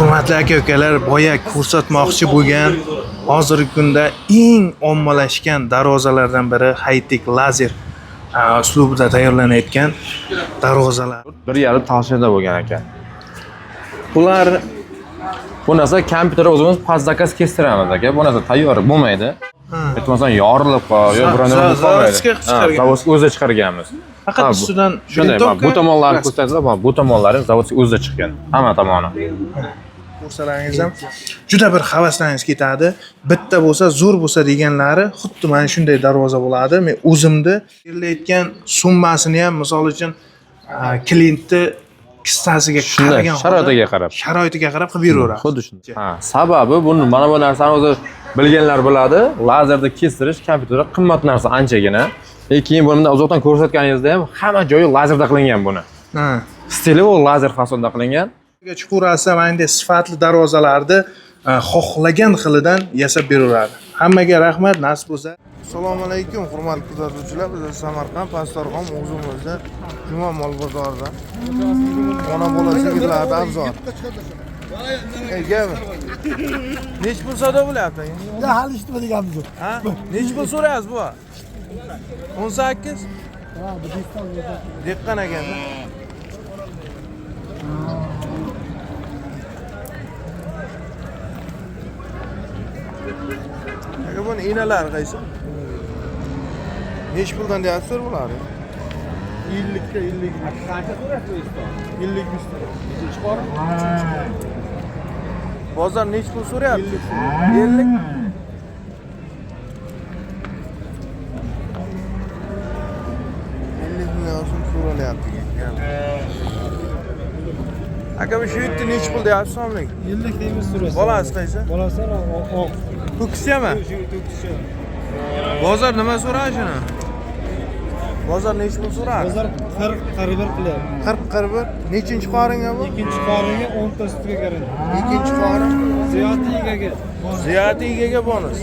Hurmatli aka-ukalar, boya ko'rsatmoqchi bo'lgan hozirgi kunda eng ommalashgan darvozalardan biri high-tech lazer uslubida tayyorlanayotgan darvozalar. 1,5 tashida bo'lgan ekan. Bular bu narsa kompyuter o'zimiz past zakaz kestiramiz aka. Bu narsa tayyor bo'lmaydi. Aytmasam yorilib qoladi, yo biron narsa qolmaydi. Zavodga o'zi chiqarganmiz. Faqat ustidan shunday, bu tomonlarni ko'rsatsa, bu tomonlari zavodga o'zi chiqqan. Hamma tomoni. Ko'rsalaringiz ham juda bir havaslaringiz ketadi. Bitta bo'lsa, zo'r bo'lsa deganlari xuddi mana shunday darvoza bo'ladi. Men o'zimni berilayotgan summasini ham misol uchun klientni kissasiga qaragan sharoitiga qarab qilib beraveradi. Xuddi shunday. Sababi buni mana bu narsani o'zi bilganlar biladi. Lazerda kestirish kompyuterda qimmat narsa anchagina. Lekin buni uzoqdan ko'rsatganingizda ham hamma joyi lazerda qilingan buni. Stili u lazer fasonda qilingan. Chuqurasi mana sifatli darvozalarni xohlagan xilidan yasab beraveradi. Hammaga rahmat, nasib bo'lsa. Assalomu alaykum, hurmatli kuzatuvchilar. Biz Samarqand Pastorxon o'zimizda Juma mol bozorida ona bola sigirlarni arzon. Gapmi? Nech pul savdo bo'lyapti? Ya hali eshitma deganmiz. Ha? Nech pul so'rayapsiz bu? 18? Ha, bu deqqan ekan. Aka buni enalar qaysi? Nech puldan deyapsiz bular? 50 ga 50. Qancha so'raysiz? 50 ga. Chiqaring. Bozor nech pul so'rayapti? 50. 50 million so'm so'ralyapti. Aka bu shu yerda nech pul deyapsiz so'mlik? 50 deymiz so'rasiz. Bolasi qaysi? Bolasi oq. To'kisimi? Bozor nima so'radi shuni? Bozor nech pul so'radi? Bozor 40 qilyapti. 40 nechinchi qoringa bu? Ikkinchi qoringa 10 ta sutga garanti. Ikkinchi qorin Ziyoti egaga. Ziyoti egaga bonus.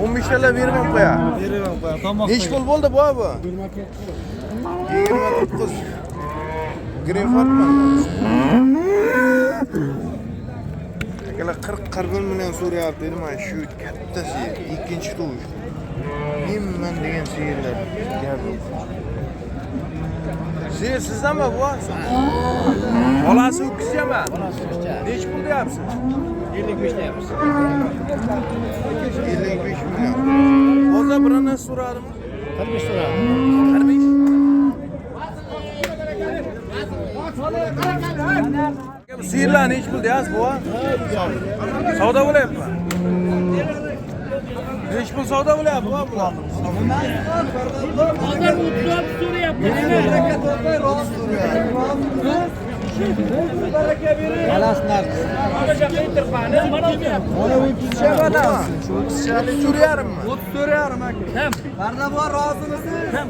15 talar bermay qo'ya. Beraman qo'ya. Tomoq. Nech pul bo'ldi bu? 29. Greenfordmi? Akalar 40 million so'rayapti dedi, mana shu kattasi ikkinchi tovush. Nimman degan sigirlar. Sigir sizdanmi bu? Bolasi o'kizchami? Nech pul deyapsiz? 55 deyapmiz. 55 million. Bozor birini so'radimi? 45 so'radi. 45. Sigirlar nech pul deyapsiz bu? Savdo bo'lyapti. Nech pul savdo bo'lyapti bu bular? Hozir 30 so'rayapti. Baraka bering. Balaslar. Mana shu interfani mana bu. Mana 30 chavada. 30 chali so'rayapmi? 30 so'rayapman aka. Tam. Barda bor rozimisiz? Tam.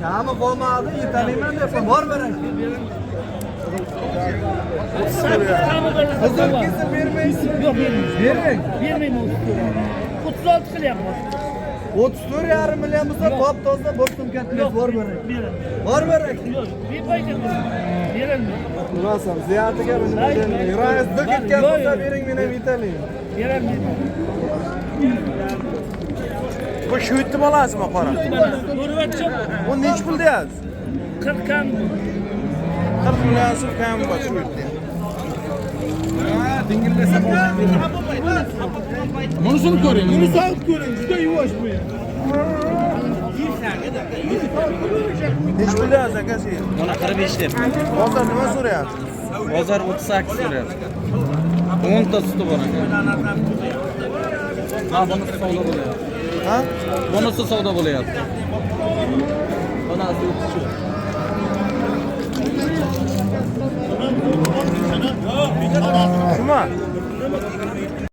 Kami qolmadi, yetalayman deb bor berang. Qizil kesib bermaysiz. Yo'q, bermayman. Bering. Bermayman 36 qilyapman. 34,5 million bo'lsa top toza bir sumkatimiz bor berang. Bor berang. Yo'q, bermayman. Bermayman. Urasam, ziyatiga yuraysiz ketgan bo'lsa bering, men ham yetalayman. Bermayman. Bu shu yerda bolasimi qora? Ko'ryapsan? Bu nech pul deyapsiz? 40 kam. 40 million so'm kam bor shu yerda. Dingillasa Bunisini ko'ring. Bunisini ko'ring. Juda yuvosh bu. Nech pul deyapsiz aka siz? Mana 45 deb. Bozor nima so'rayapsiz? Bozor 38 so'rayapti. 10 ta suti bor aka. Ha, bunisi savdo bo'lyapti. Ha? Bunisi savdo bo'lyapti. Bunisi 30.